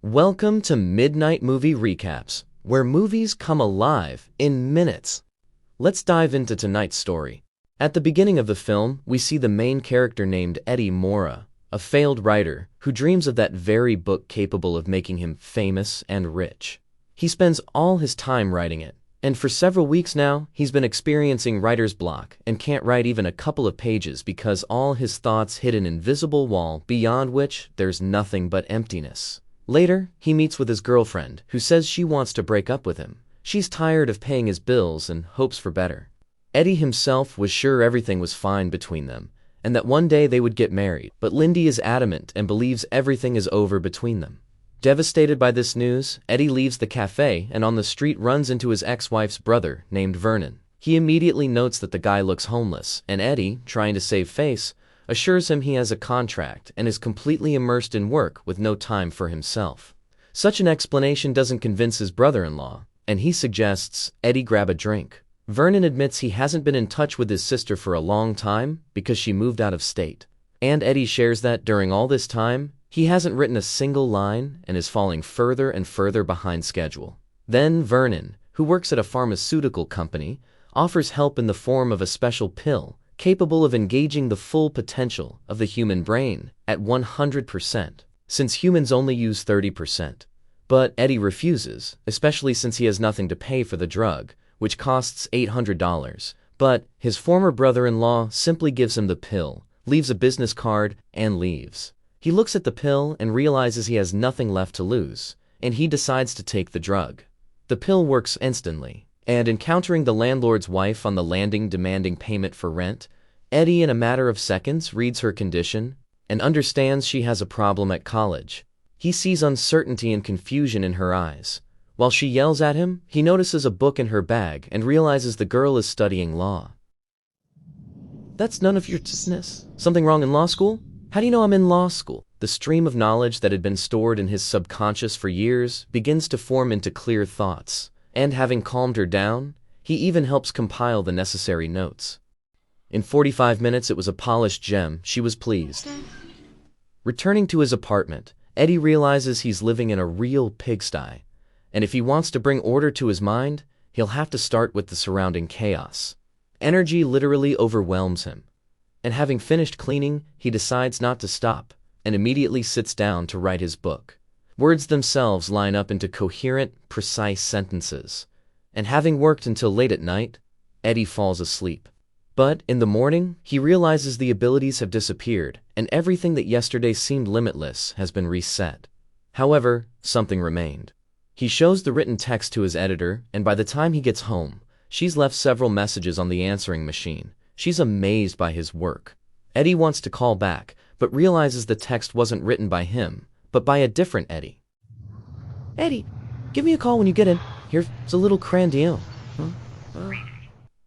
Welcome to Midnight Movie Recaps, where movies come alive in minutes. Let's dive into tonight's story. At the beginning of the film, we see the main character named Eddie Mora, a failed writer who dreams of that very book capable of making him famous and rich. He spends all his time writing it, and for several weeks now, he's been experiencing writer's block and can't write even a couple of pages because all his thoughts hit an invisible wall beyond which there's nothing but emptiness. Later, he meets with his girlfriend, who says she wants to break up with him. She's tired of paying his bills and hopes for better. Eddie himself was sure everything was fine between them, and that one day they would get married, but Lindy is adamant and believes everything is over between them. Devastated by this news, Eddie leaves the cafe and on the street runs into his ex-wife's brother, named Vernon. He immediately notes that the guy looks homeless, and Eddie, trying to save face, assures him he has a contract and is completely immersed in work with no time for himself. Such an explanation doesn't convince his brother-in-law, and he suggests Eddie grab a drink. Vernon admits he hasn't been in touch with his sister for a long time because she moved out of state. And Eddie shares that during all this time, he hasn't written a single line and is falling further and further behind schedule. Then Vernon, who works at a pharmaceutical company, offers help in the form of a special pill capable of engaging the full potential of the human brain at 100%, since humans only use 30%. But Eddie refuses, especially since he has nothing to pay for the drug, which costs $800. But his former brother-in-law simply gives him the pill, leaves a business card, and leaves. He looks at the pill and realizes he has nothing left to lose, and he decides to take the drug. The pill works instantly, and encountering the landlord's wife on the landing demanding payment for rent, Eddie in a matter of seconds reads her condition and understands she has a problem at college. He sees uncertainty and confusion in her eyes. While she yells at him, he notices a book in her bag and realizes the girl is studying law. "That's none of your business. Something wrong in law school? How do you know I'm in law school?" The stream of knowledge that had been stored in his subconscious for years begins to form into clear thoughts. And having calmed her down, he even helps compile the necessary notes. In 45 minutes it was a polished gem. She was pleased. Returning to his apartment, Eddie realizes he's living in a real pigsty, and if he wants to bring order to his mind, he'll have to start with the surrounding chaos. Energy literally overwhelms him, and having finished cleaning, he decides not to stop, and immediately sits down to write his book. Words themselves line up into coherent, precise sentences, and having worked until late at night, Eddie falls asleep. But in the morning, he realizes the abilities have disappeared, and everything that yesterday seemed limitless has been reset. However, something remained. He shows the written text to his editor, and by the time he gets home, she's left several messages on the answering machine. She's amazed by his work. Eddie wants to call back, but realizes the text wasn't written by him, but by a different Eddie. "Eddie, give me a call when you get in. Here's a little crandion."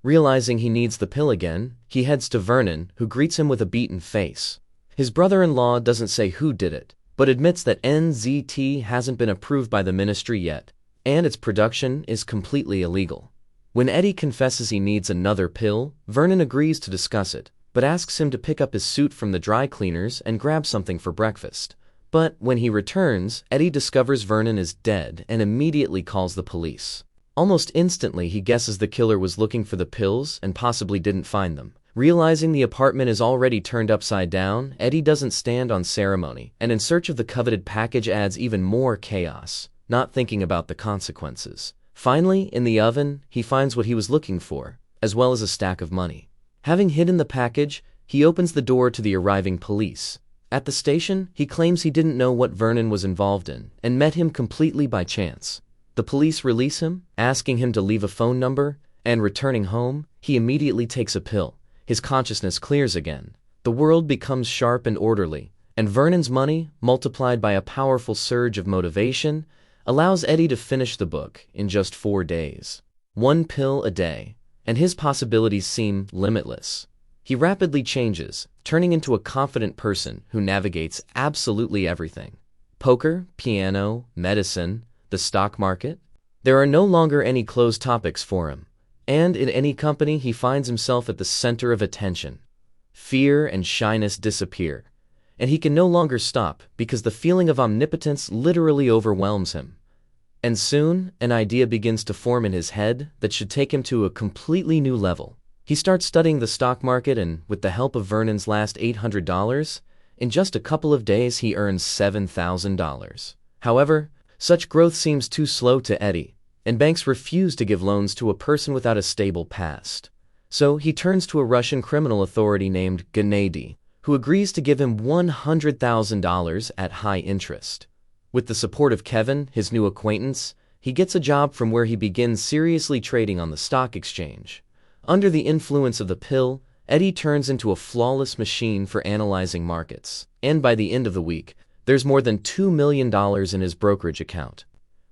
Realizing he needs the pill again, he heads to Vernon, who greets him with a beaten face. His brother-in-law doesn't say who did it, but admits that NZT hasn't been approved by the ministry yet, and its production is completely illegal. When Eddie confesses he needs another pill, Vernon agrees to discuss it, but asks him to pick up his suit from the dry cleaners and grab something for breakfast. But when he returns, Eddie discovers Vernon is dead and immediately calls the police. Almost instantly, he guesses the killer was looking for the pills and possibly didn't find them. Realizing the apartment is already turned upside down, Eddie doesn't stand on ceremony, and in search of the coveted package adds even more chaos, not thinking about the consequences. Finally, in the oven, he finds what he was looking for, as well as a stack of money. Having hidden the package, he opens the door to the arriving police. At the station, he claims he didn't know what Vernon was involved in, and met him completely by chance. The police release him, asking him to leave a phone number, and returning home, he immediately takes a pill. His consciousness clears again. The world becomes sharp and orderly, and Vernon's money, multiplied by a powerful surge of motivation, allows Eddie to finish the book in just 4 days. 1 pill a day, and his possibilities seem limitless. He rapidly changes, turning into a confident person who navigates absolutely everything. Poker, piano, medicine, the stock market. There are no longer any closed topics for him, and in any company he finds himself at the center of attention. Fear and shyness disappear, and he can no longer stop because the feeling of omnipotence literally overwhelms him. And soon, an idea begins to form in his head that should take him to a completely new level. He starts studying the stock market, and with the help of Vernon's last $800, in just a couple of days he earns $7,000. However, such growth seems too slow to Eddie, and banks refuse to give loans to a person without a stable past. So he turns to a Russian criminal authority named Gennady, who agrees to give him $100,000 at high interest. With the support of Kevin, his new acquaintance, he gets a job from where he begins seriously trading on the stock exchange. Under the influence of the pill, Eddie turns into a flawless machine for analyzing markets, and by the end of the week, there's more than $2 million in his brokerage account.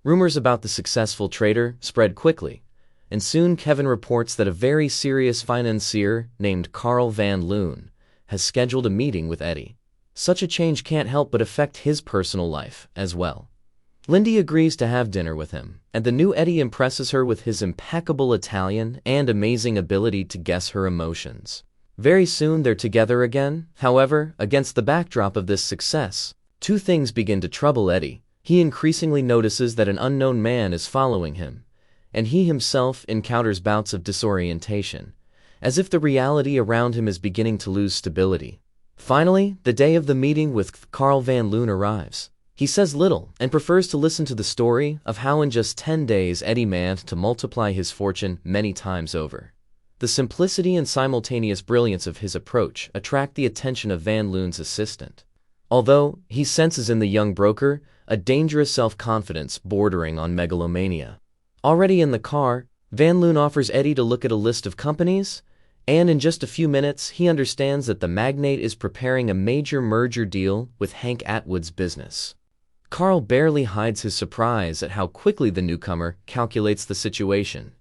Rumors about the successful trader spread quickly, and soon Kevin reports that a very serious financier named Carl Van Loon has scheduled a meeting with Eddie. Such a change can't help but affect his personal life as well. Lindy agrees to have dinner with him, and the new Eddie impresses her with his impeccable Italian and amazing ability to guess her emotions. Very soon they're together again. However, against the backdrop of this success, two things begin to trouble Eddie. He increasingly notices that an unknown man is following him, and he himself encounters bouts of disorientation, as if the reality around him is beginning to lose stability. Finally, the day of the meeting with Carl Van Loon arrives. He says little and prefers to listen to the story of how in just 10 days Eddie managed to multiply his fortune many times over. The simplicity and simultaneous brilliance of his approach attract the attention of Van Loon's assistant. Although he senses in the young broker a dangerous self-confidence bordering on megalomania. Already in the car, Van Loon offers Eddie to look at a list of companies, and in just a few minutes he understands that the magnate is preparing a major merger deal with Hank Atwood's business. Carl barely hides his surprise at how quickly the newcomer calculates the situation,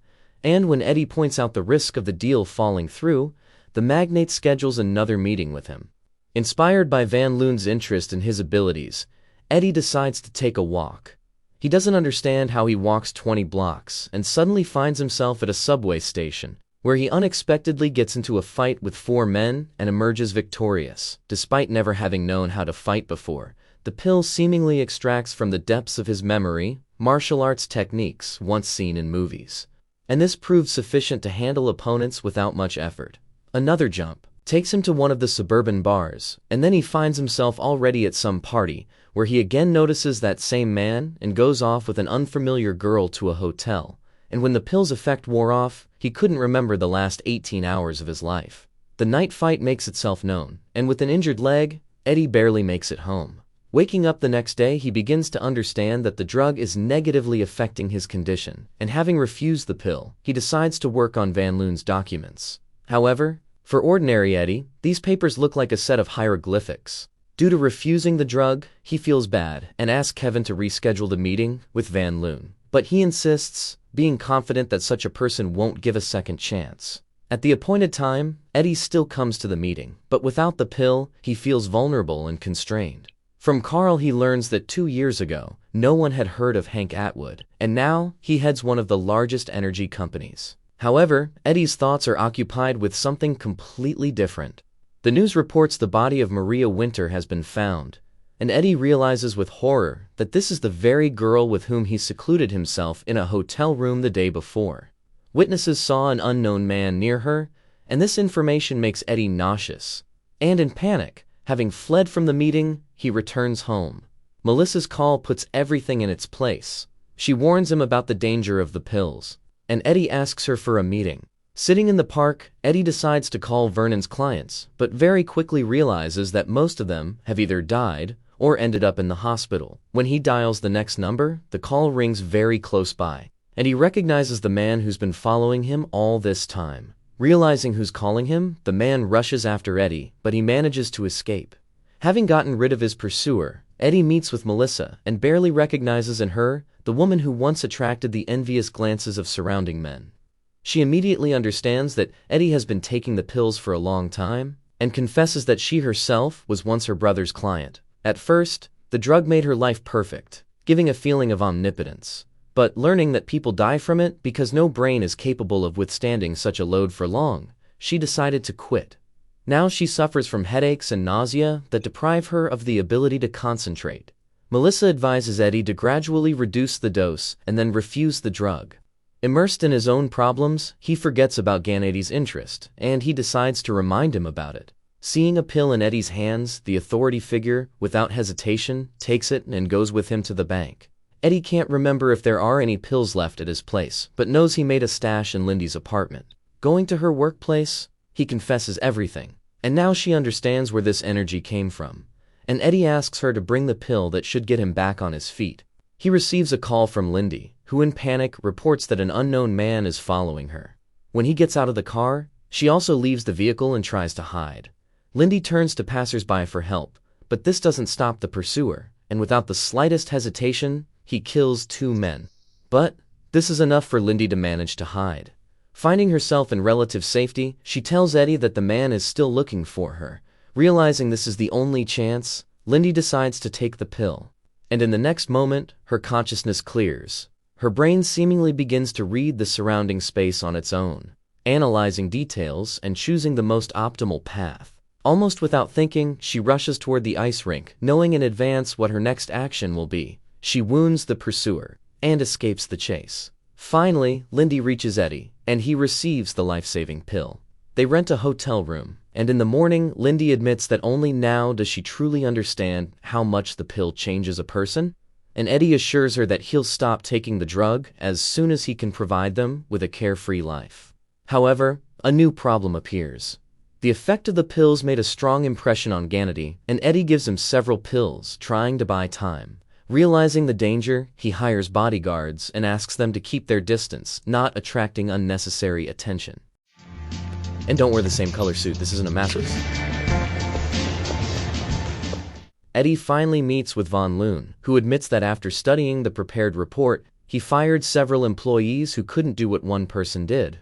and when Eddie points out the risk of the deal falling through, the magnate schedules another meeting with him. Inspired by Van Loon's interest in his abilities, Eddie decides to take a walk. He doesn't understand how he walks 20 blocks and suddenly finds himself at a subway station, where he unexpectedly gets into a fight with 4 men and emerges victorious. Despite never having known how to fight before, the pill seemingly extracts from the depths of his memory martial arts techniques once seen in movies, and this proves sufficient to handle opponents without much effort. Another jump takes him to one of the suburban bars, and then he finds himself already at some party, where he again notices that same man and goes off with an unfamiliar girl to a hotel. And when the pill's effect wore off, he couldn't remember the last 18 hours of his life. The night fight makes itself known, and with an injured leg, Eddie barely makes it home. Waking up the next day, he begins to understand that the drug is negatively affecting his condition, and having refused the pill, he decides to work on Van Loon's documents. However, for ordinary Eddie, these papers look like a set of hieroglyphics. Due to refusing the drug, he feels bad and asks Kevin to reschedule the meeting with Van Loon. But he insists, being confident that such a person won't give a second chance. At the appointed time, Eddie still comes to the meeting, but without the pill, he feels vulnerable and constrained. From Carl he learns that 2 years ago, no one had heard of Hank Atwood, and now he heads one of the largest energy companies. However, Eddie's thoughts are occupied with something completely different. The news reports the body of Maria Winter has been found, and Eddie realizes with horror that this is the very girl with whom he secluded himself in a hotel room the day before. Witnesses saw an unknown man near her, and this information makes Eddie nauseous. And in panic, having fled from the meeting, he returns home. Melissa's call puts everything in its place. She warns him about the danger of the pills, and Eddie asks her for a meeting. Sitting in the park, Eddie decides to call Vernon's clients, but very quickly realizes that most of them have either died or ended up in the hospital. When he dials the next number, the call rings very close by, and he recognizes the man who's been following him all this time. Realizing who's calling him, the man rushes after Eddie, but he manages to escape. Having gotten rid of his pursuer, Eddie meets with Melissa and barely recognizes in her the woman who once attracted the envious glances of surrounding men. She immediately understands that Eddie has been taking the pills for a long time, and confesses that she herself was once her brother's client. At first, the drug made her life perfect, giving a feeling of omnipotence. But learning that people die from it because no brain is capable of withstanding such a load for long, she decided to quit. Now she suffers from headaches and nausea that deprive her of the ability to concentrate. Melissa advises Eddie to gradually reduce the dose and then refuse the drug. Immersed in his own problems, he forgets about Ganadi's interest, and he decides to remind him about it. Seeing a pill in Eddie's hands, the authority figure, without hesitation, takes it and goes with him to the bank. Eddie can't remember if there are any pills left at his place, but knows he made a stash in Lindy's apartment. Going to her workplace, he confesses everything, and now she understands where this energy came from. And Eddie asks her to bring the pill that should get him back on his feet. He receives a call from Lindy, who in panic reports that an unknown man is following her. When he gets out of the car, she also leaves the vehicle and tries to hide. Lindy turns to passersby for help, but this doesn't stop the pursuer, and without the slightest hesitation, he kills 2 men. But this is enough for Lindy to manage to hide. Finding herself in relative safety, she tells Eddie that the man is still looking for her. Realizing this is the only chance, Lindy decides to take the pill. And in the next moment, her consciousness clears. Her brain seemingly begins to read the surrounding space on its own, analyzing details and choosing the most optimal path. Almost without thinking, she rushes toward the ice rink, knowing in advance what her next action will be. She wounds the pursuer and escapes the chase. Finally, Lindy reaches Eddie, and he receives the life-saving pill. They rent a hotel room, and in the morning, Lindy admits that only now does she truly understand how much the pill changes a person, and Eddie assures her that he'll stop taking the drug as soon as he can provide them with a carefree life. However, a new problem appears. The effect of the pills made a strong impression on Ganadi, and Eddie gives him several pills, trying to buy time. Realizing the danger, he hires bodyguards and asks them to keep their distance, not attracting unnecessary attention. And don't wear the same color suit, this isn't a master's. Eddie finally meets with Von Loon, who admits that after studying the prepared report, he fired several employees who couldn't do what one person did.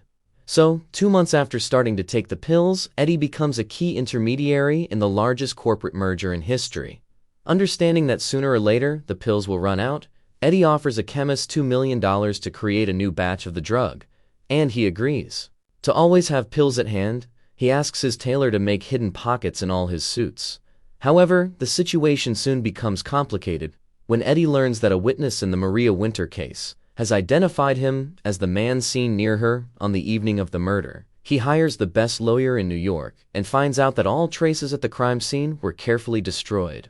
So, 2 months after starting to take the pills, Eddie becomes a key intermediary in the largest corporate merger in history. Understanding that sooner or later the pills will run out, Eddie offers a chemist $2 million to create a new batch of the drug, and he agrees. To always have pills at hand, he asks his tailor to make hidden pockets in all his suits. However, the situation soon becomes complicated when Eddie learns that a witness in the Maria Winter case has identified him as the man seen near her on the evening of the murder. He hires the best lawyer in New York and finds out that all traces at the crime scene were carefully destroyed.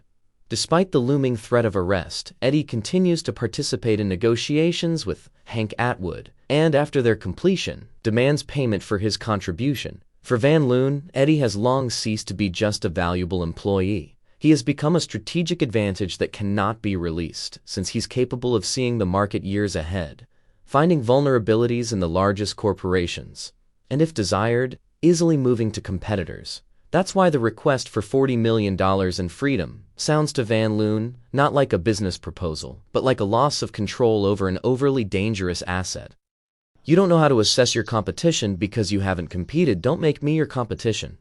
Despite the looming threat of arrest, Eddie continues to participate in negotiations with Hank Atwood, and after their completion, demands payment for his contribution. For Van Loon, Eddie has long ceased to be just a valuable employee. He has become a strategic advantage that cannot be released, since he's capable of seeing the market years ahead, finding vulnerabilities in the largest corporations, and if desired, easily moving to competitors. That's why the request for $40 million in freedom sounds to Van Loon not like a business proposal, but like a loss of control over an overly dangerous asset. You don't know how to assess your competition because you haven't competed. Don't make me your competition.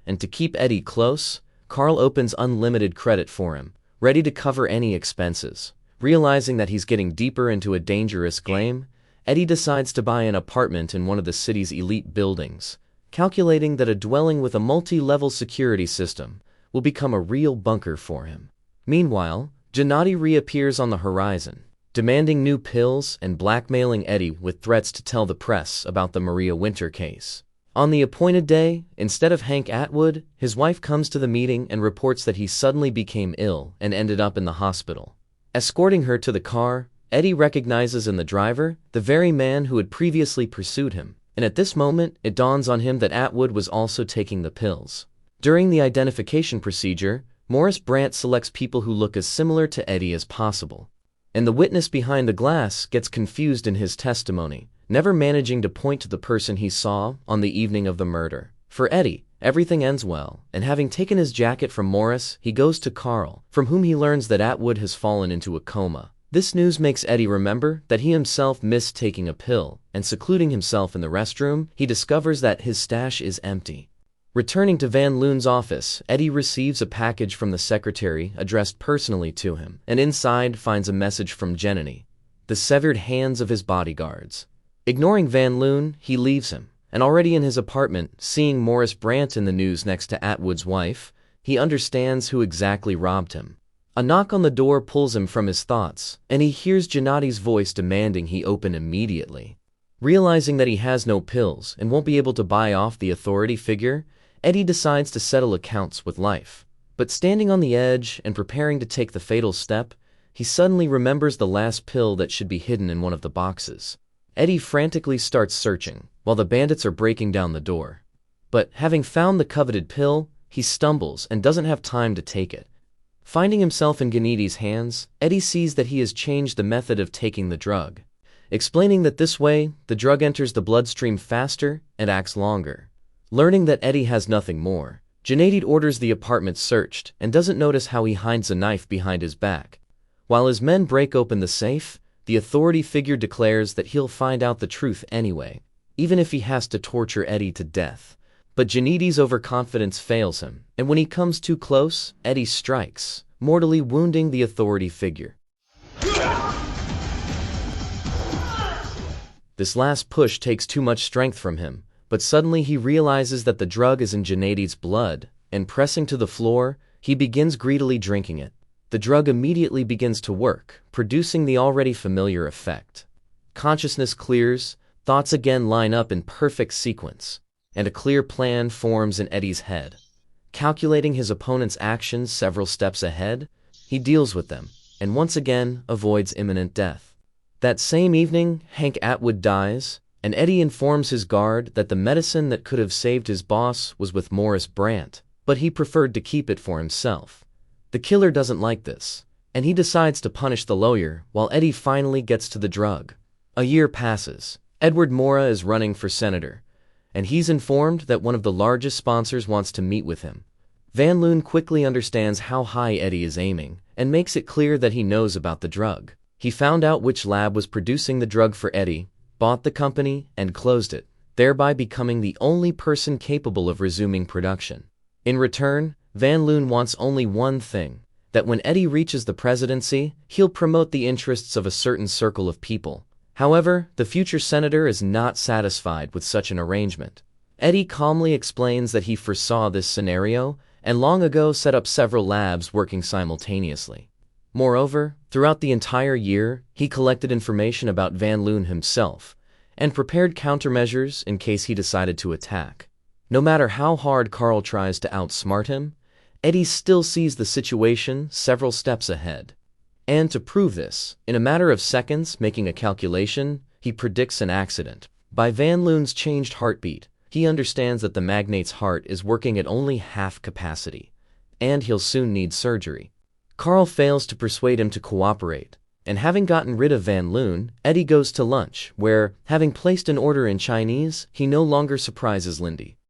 And to keep Eddie close, Carl opens unlimited credit for him, ready to cover any expenses. Realizing that he's getting deeper into a dangerous game, Eddie decides to buy an apartment in one of the city's elite buildings, calculating that a dwelling with a multi-level security system will become a real bunker for him. Meanwhile, Gennady reappears on the horizon, demanding new pills and blackmailing Eddie with threats to tell the press about the Maria Winter case. On the appointed day, instead of Hank Atwood, his wife comes to the meeting and reports that he suddenly became ill and ended up in the hospital. Escorting her to the car, Eddie recognizes in the driver the very man who had previously pursued him, and at this moment it dawns on him that Atwood was also taking the pills. During the identification procedure, Morris Brandt selects people who look as similar to Eddie as possible, and the witness behind the glass gets confused in his testimony, never managing to point to the person he saw on the evening of the murder. For Eddie, everything ends well, and having taken his jacket from Morris, he goes to Carl, from whom he learns that Atwood has fallen into a coma. This news makes Eddie remember that he himself missed taking a pill, and secluding himself in the restroom, he discovers that his stash is empty. Returning to Van Loon's office, Eddie receives a package from the secretary addressed personally to him, and inside finds a message from Gennady, the severed hands of his bodyguards. Ignoring Van Loon, he leaves him, and already in his apartment, seeing Morris Brandt in the news next to Atwood's wife, he understands who exactly robbed him. A knock on the door pulls him from his thoughts, and he hears Gennadi's voice demanding he open immediately. Realizing that he has no pills and won't be able to buy off the authority figure, Eddie decides to settle accounts with life. But standing on the edge and preparing to take the fatal step, he suddenly remembers the last pill that should be hidden in one of the boxes. Eddie frantically starts searching, while the bandits are breaking down the door. But having found the coveted pill, he stumbles and doesn't have time to take it. Finding himself in Gennadi's hands, Eddie sees that he has changed the method of taking the drug, explaining that this way, the drug enters the bloodstream faster and acts longer. Learning that Eddie has nothing more, Gennadi orders the apartment searched and doesn't notice how he hides a knife behind his back. While his men break open the safe, the authority figure declares that he'll find out the truth anyway, even if he has to torture Eddie to death. But Gennadi's overconfidence fails him, and when he comes too close, Eddie strikes, mortally wounding the authority figure. This last push takes too much strength from him, but suddenly he realizes that the drug is in Gennadi's blood, and pressing to the floor, he begins greedily drinking it. The drug immediately begins to work, producing the already familiar effect. Consciousness clears, thoughts again line up in perfect sequence, and a clear plan forms in Eddie's head. Calculating his opponent's actions several steps ahead, he deals with them, and once again avoids imminent death. That same evening, Hank Atwood dies, and Eddie informs his guard that the medicine that could have saved his boss was with Morris Brandt, but he preferred to keep it for himself. The killer doesn't like this, and he decides to punish the lawyer while Eddie finally gets to the drug. A year passes. Edward Mora is running for senator, and he's informed that one of the largest sponsors wants to meet with him. Van Loon quickly understands how high Eddie is aiming and makes it clear that he knows about the drug. He found out which lab was producing the drug for Eddie, bought the company, and closed it, thereby becoming the only person capable of resuming production. In return, Van Loon wants only one thing, that when Eddie reaches the presidency, he'll promote the interests of a certain circle of people. However, the future senator is not satisfied with such an arrangement. Eddie calmly explains that he foresaw this scenario and long ago set up several labs working simultaneously. Moreover, throughout the entire year, he collected information about Van Loon himself and prepared countermeasures in case he decided to attack. No matter how hard Carl tries to outsmart him, Eddie still sees the situation several steps ahead. And to prove this, in a matter of seconds making a calculation, he predicts an accident. By Van Loon's changed heartbeat, he understands that the magnate's heart is working at only half capacity, and he'll soon need surgery. Carl fails to persuade him to cooperate, and having gotten rid of Van Loon, Eddie goes to lunch, where, having placed an order in Chinese, he no longer surprises Lindy.